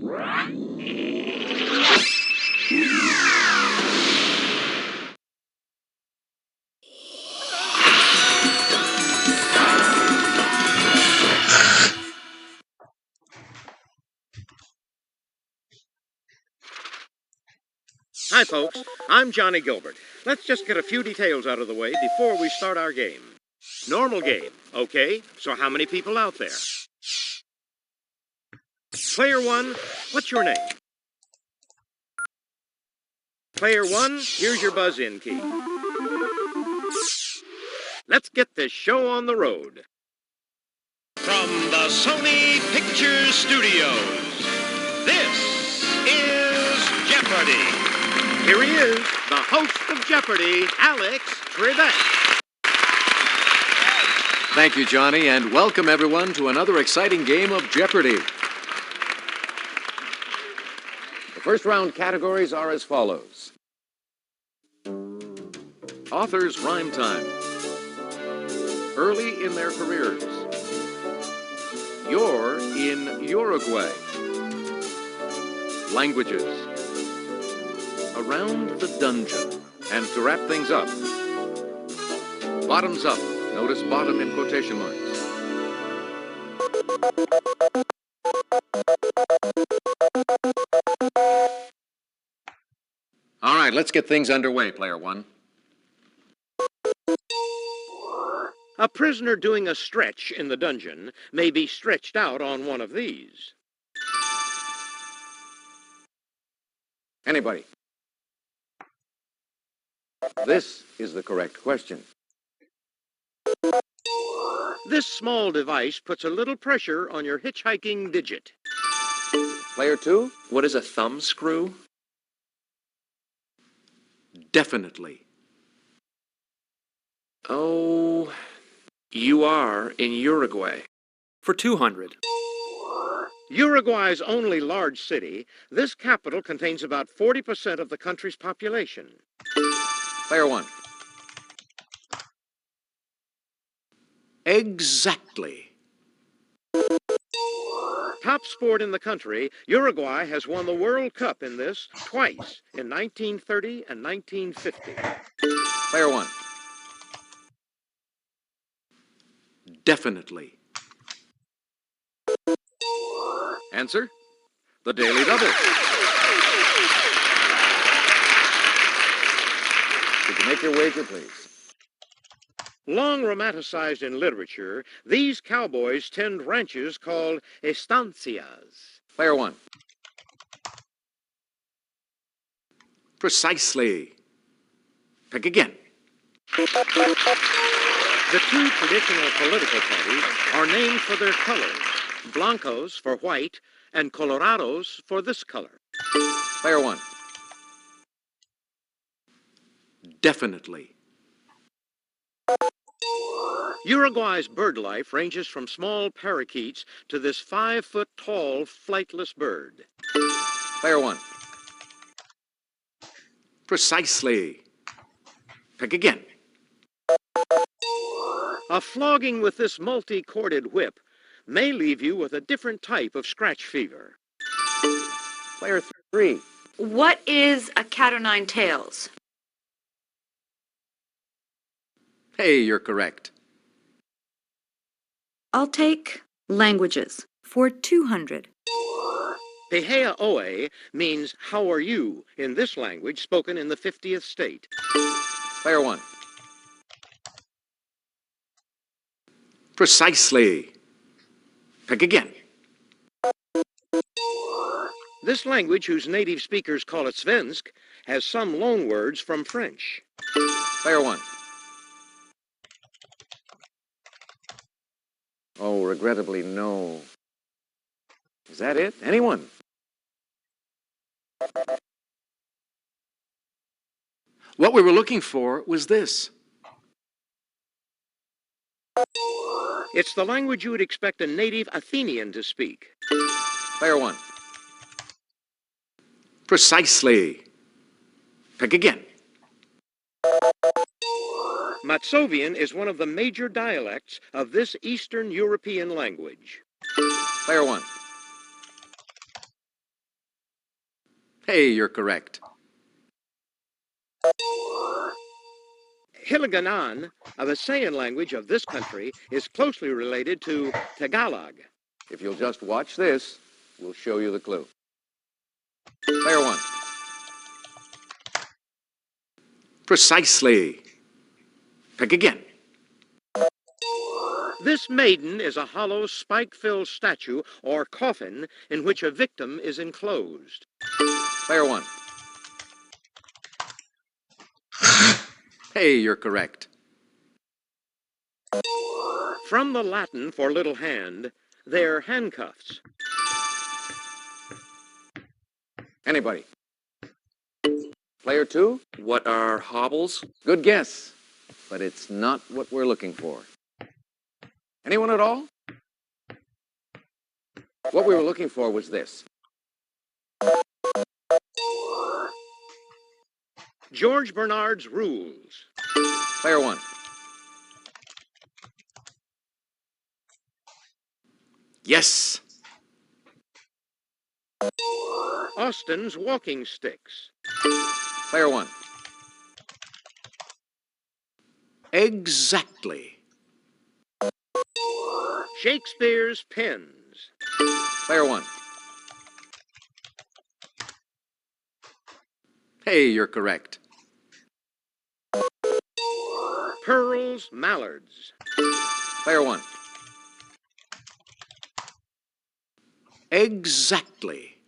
Hi, folks. I'm Johnny Gilbert. Let's just get a few details out of the way before we start our game. Normal game, okay? So how many people out there? Player one, what's your name? Player one, here's your buzz-in key. Let's get this show on the road. From the Sony Pictures Studios, this is Jeopardy! Here he is, the host of Jeopardy, Alex Trebek. Thank you, Johnny, and welcome everyone to another exciting game of Jeopardy! The first round categories are as follows. Authors' rhyme time. Early in their careers. You're in Uruguay. Languages. Around the dungeon. And to wrap things up, bottoms up. Notice bottom in quotation marks. All right, let's get things underway, player one. A prisoner doing a stretch in the dungeon may be stretched out on one of these. Anybody? This is the correct question. This small device puts a little pressure on your hitchhiking digit. Player two? What is a thumb screw? Definitely. Oh, you are in Uruguay. For 200. Uruguay's only large city, this capital contains about 40% of the country's population. Player one. Exactly. Top sport in the country, Uruguay has won the World Cup in this twice, in 1930 and 1950. Player one. Definitely. Answer? The Daily Double. Could you make your wager, please? Long romanticized in literature, these cowboys tend ranches called estancias. Player one. Precisely. Pick again. The two traditional political parties are named for their colors, blancos for white and colorados for this color. Player one. Definitely. Uruguay's bird life ranges from small parakeets to this 5-foot-tall flightless bird. Player one. Precisely. Pick again. A flogging with this multi-corded whip may leave you with a different type of scratch fever. Player three. What is a cat o' nine tails? Hey, you're correct. I'll take languages for 200. Pehea oe means how are you in this language spoken in the 50th state. Player one. Precisely. Pick again. This language, whose native speakers call it Svensk, has some loan words from French. Player one. Oh, regrettably, no. Is that it? Anyone? What we were looking for was this. It's the language you would expect a native Athenian to speak. Player one. Precisely. Pick again. Matsovian is one of the major dialects of this Eastern European language. Player one. Hey, you're correct. Hiligaynon, a Visayan language of this country, is closely related to Tagalog. If you'll just watch this, we'll show you the clue. Player one. Precisely. Pick again. This maiden is a hollow, spike-filled statue or coffin in which a victim is enclosed. Player one. Hey, you're correct. From the Latin for little hand, they're handcuffs. Anybody? Player two? What are hobbles? Good guess, but it's not what we're looking for. Anyone at all? What we were looking for was this. George Bernard's rules. Player one. Yes. Austin's walking sticks. Player one. Exactly. Shakespeare's pens. Player one. Hey, you're correct. Pearl's mallards. Player one. Exactly.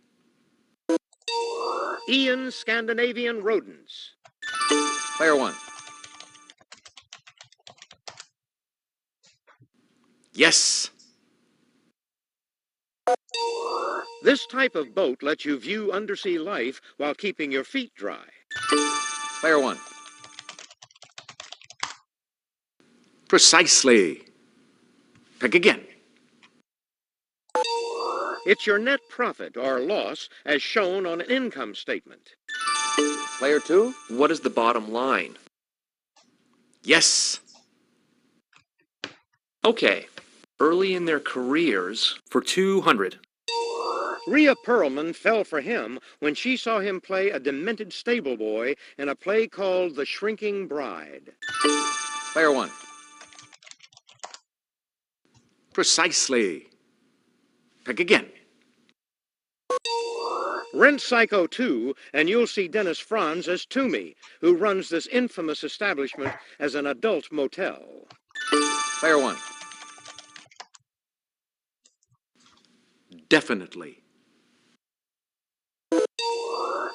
Ian's Scandinavian rodents. Player one. Yes. This type of boat lets you view undersea life while keeping your feet dry. Player one. Precisely. Pick again. It's your net profit or loss as shown on an income statement. Player two. What is the bottom line? Yes. Okay. Early in their careers, for 200. Rhea Perlman fell for him when she saw him play a demented stable boy in a play called The Shrinking Bride. Player one. Precisely. Pick again. Rent Psycho 2, and you'll see Dennis Franz as Toomey, who runs this infamous establishment as an adult motel. Player one. Definitely.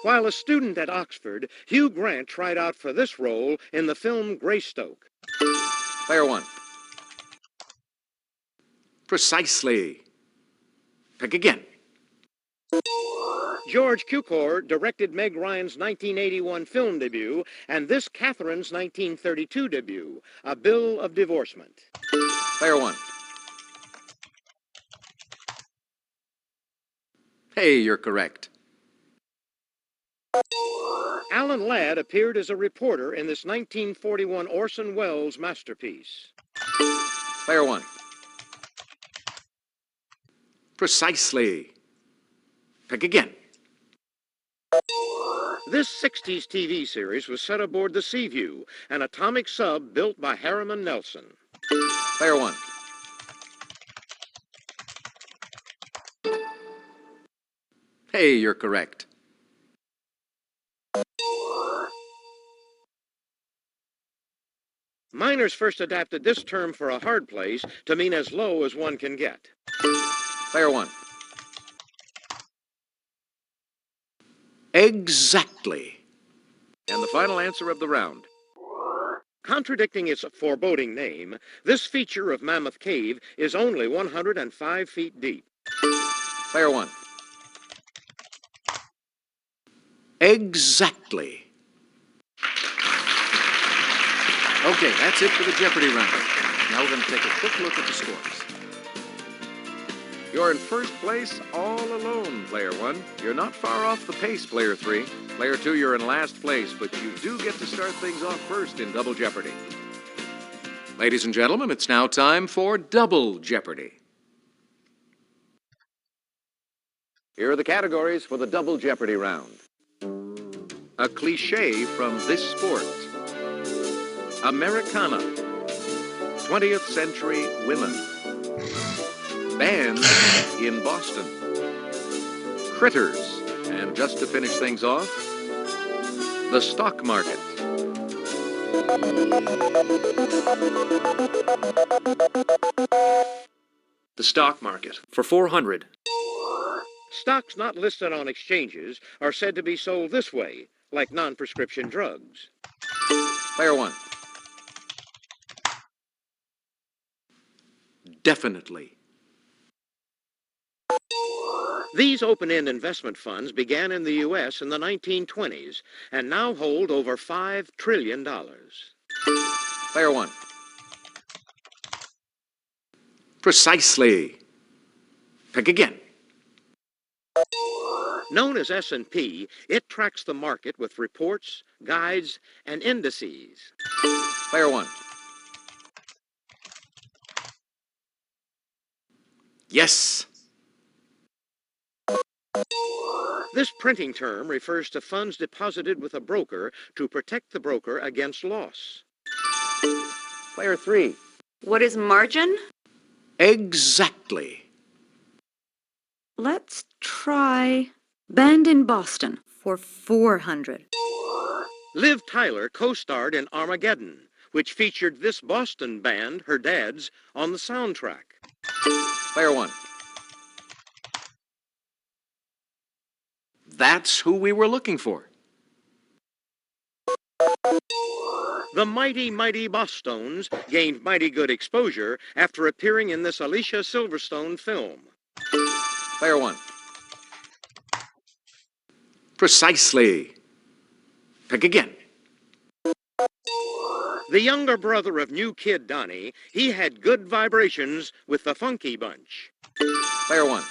While a student at Oxford, Hugh Grant tried out for this role in the film Greystoke. Player one. Precisely. Pick again. George Cukor directed Meg Ryan's 1981 film debut and this Catherine's 1932 debut, A Bill of Divorcement. Player one. Hey, you're correct. Alan Ladd appeared as a reporter in this 1941 Orson Welles masterpiece. Player one. Precisely. Pick again. This 60s TV series was set aboard the Seaview, an atomic sub built by Harriman Nelson. Player one. Hey, you're correct. Miners first adapted this term for a hard place to mean as low as one can get. Player one. Exactly. And the final answer of the round. Contradicting its foreboding name, this feature of Mammoth Cave is only 105 feet deep. Player one. Exactly. Okay, that's it for the Jeopardy round. Now we're going to take a quick look at the scores. You're in first place all alone, player one. You're not far off the pace, player three. Player two, you're in last place, but you do get to start things off first in Double Jeopardy. Ladies and gentlemen, it's now time for Double Jeopardy. Here are the categories for the Double Jeopardy round. A cliché from this sport. Americana. 20th century women. Band in Boston. Critters. And just to finish things off, the stock market. The stock market for 400. Stocks not listed on exchanges are said to be sold this way, like non-prescription drugs. Player one. Definitely. These open-end investment funds began in the U.S. in the 1920s and now hold over $5 trillion. Player one. Precisely. Pick again. Known as S&P, it tracks the market with reports, guides, and indices. Player one. Yes. This printing term refers to funds deposited with a broker to protect the broker against loss. Player three. What is margin? Exactly. Let's try band in Boston for 400. Liv Tyler co-starred in Armageddon, which featured this Boston band, her dad's, on the soundtrack. Player one. That's who we were looking for. The Mighty Mighty Bosstones gained mighty good exposure after appearing in this Alicia Silverstone film. Player one. Precisely. Pick again. The younger brother of New Kid Donnie, he had good vibrations with the Funky Bunch. Player one.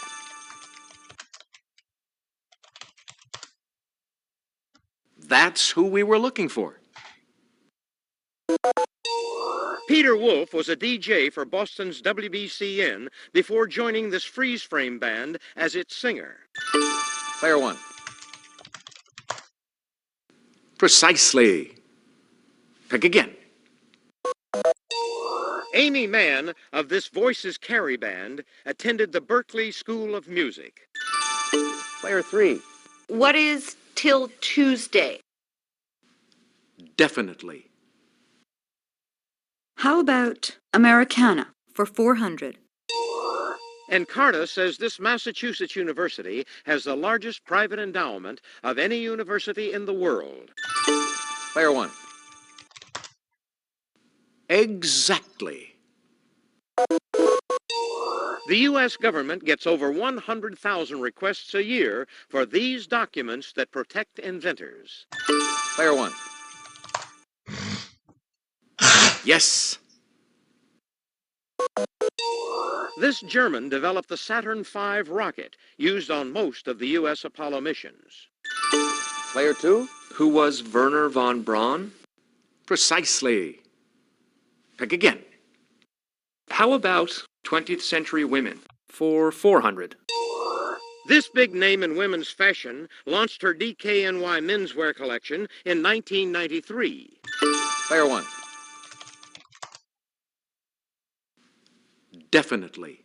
That's who we were looking for. Peter Wolf was a DJ for Boston's WBCN before joining this freeze frame band as its singer. Player one. Precisely. Pick again. Amy Mann of this Voices Carry band attended the Berklee School of Music. Player three. What is Till Tuesday? Definitely. How about Americana for 400? Encarta says this Massachusetts university has the largest private endowment of any university in the world. Player one. Exactly. The U.S. government gets over 100,000 requests a year for these documents that protect inventors. Player one. Yes. This German developed the Saturn V rocket used on most of the U.S. Apollo missions. Player two. Who was Werner von Braun? Precisely. Pick again. How about 20th century women for 400? This big name in women's fashion launched her DKNY menswear collection in 1993. Player one. Definitely.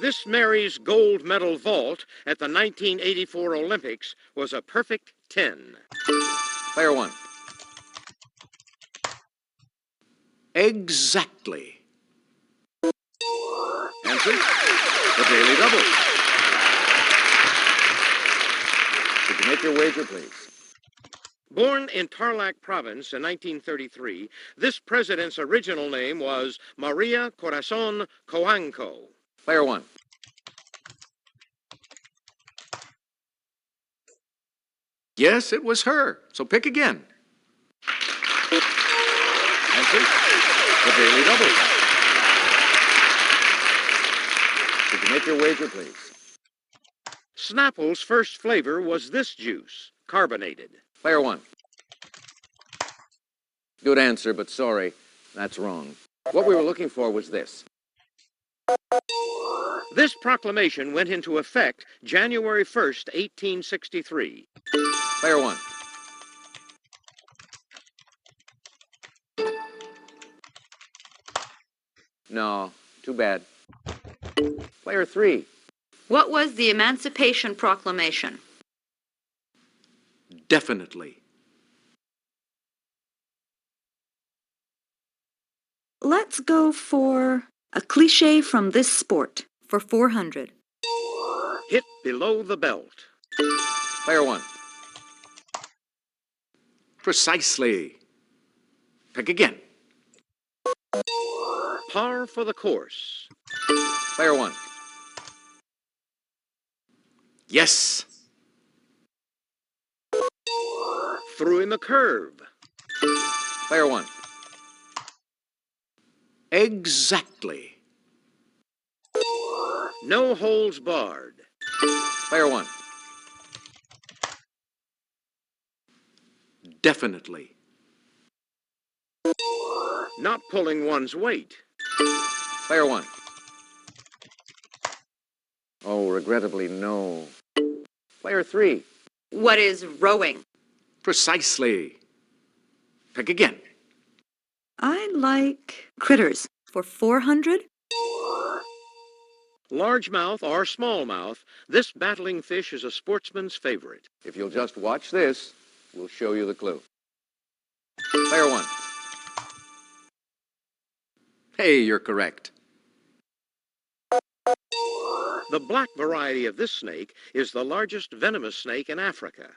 This Mary's gold medal vault at the 1984 Olympics was a perfect 10. Player one. Exactly. Answer, the Daily Double. Could you make your wager, please? Born in Tarlac Province in 1933, this president's original name was Maria Corazon Coanco. Player one. Yes, it was her. So pick again. Answer, the Daily Double. Could you make your wager, please? Snapple's first flavor was this juice, carbonated. Player one. Good answer, but sorry, that's wrong. What we were looking for was this. This proclamation went into effect January 1st, 1863. Player 1. No, too bad. Player 3. What was the Emancipation Proclamation? Definitely. Let's go for a cliché from this sport for 400. Hit below the belt. Player 1. Precisely. Pick again. Par for the course. Player 1. Yes. Threw in the curve. Player 1. Exactly. No holes barred. Player 1. Definitely. Not pulling one's weight. Player 1. Oh, regrettably, no. Player 3. What is rowing? Precisely. Pick again. I like critters for 400. Largemouth or smallmouth, this battling fish is a sportsman's favorite. If you'll just watch this, we'll show you the clue. Player 1. Hey, you're correct. The black variety of this snake is the largest venomous snake in Africa.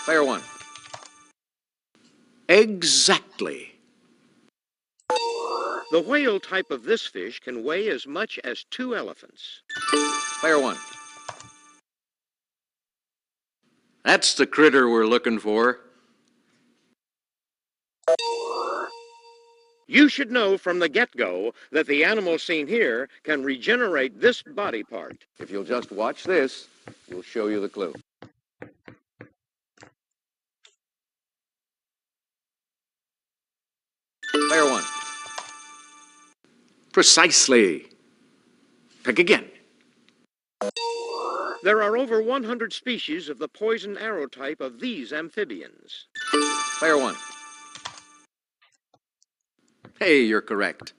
Player 1. Exactly. The whale type of this fish can weigh as much as 2 elephants. Player 1. That's the critter we're looking for. You should know from the get-go that the animal seen here can regenerate this body part. If you'll just watch this, we'll show you the clue. Player 1. Precisely. Pick again. There are over 100 species of the poison arrow type of these amphibians. Player 1. Hey, you're correct.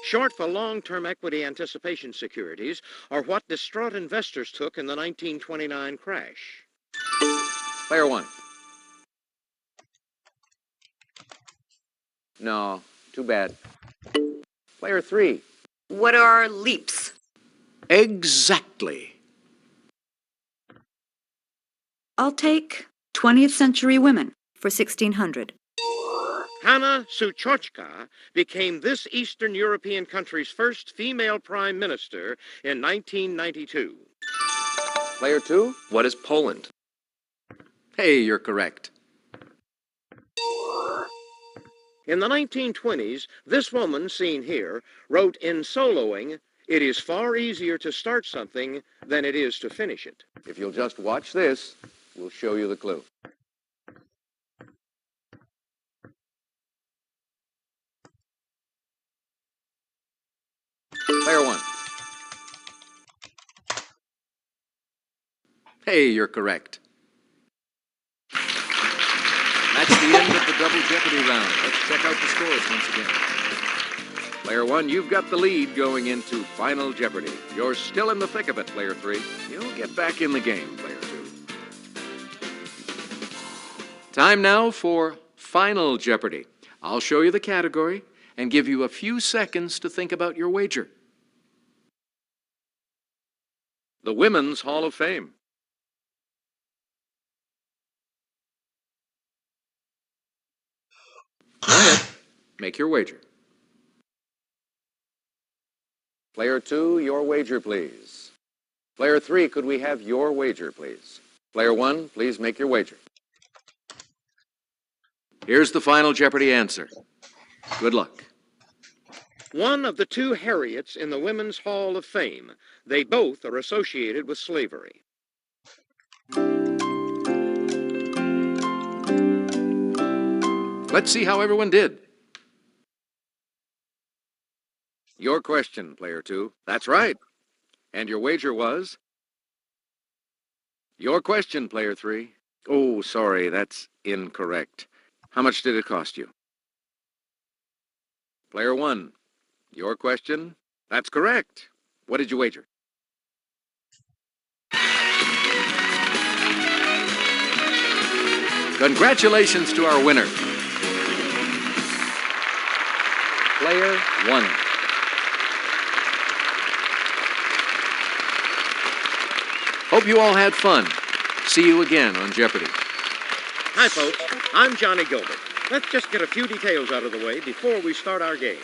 Short for long-term equity anticipation securities are what distraught investors took in the 1929 crash. Player 1. No, too bad. Player 3. What are leaps? Exactly. I'll take 20th century women for 1600. Hanna Suchochka became this Eastern European country's first female prime minister in 1992. Player 2. What is Poland? Hey, you're correct. In the 1920s, this woman, seen here, wrote in soloing, "It is far easier to start something than it is to finish it." If you'll just watch this, we'll show you the clue. Player 1. Hey, you're correct. That's the end of the Double Jeopardy round. Let's check out the scores once again. Player 1, you've got the lead going into Final Jeopardy. You're still in the thick of it, Player 3. You'll get back in the game, Player 2. Time now for Final Jeopardy. I'll show you the category and give you a few seconds to think about your wager. The Women's Hall of Fame. Go ahead. Make your wager. Player 2, your wager, please. Player 3, could we have your wager, please? Player 1, please make your wager. Here's the Final Jeopardy answer. Good luck. One of the 2 Harriets in the Women's Hall of Fame. They both are associated with slavery. Let's see how everyone did. Your question, player 2. That's right. And your wager was? Your question, player 3. Oh, sorry, that's incorrect. How much did it cost you? Player 1. Your question? That's correct. What did you wager? Congratulations to our winner. Player 1. Hope you all had fun. See you again on Jeopardy! Hi, folks. I'm Johnny Gilbert. Let's just get a few details out of the way before we start our game.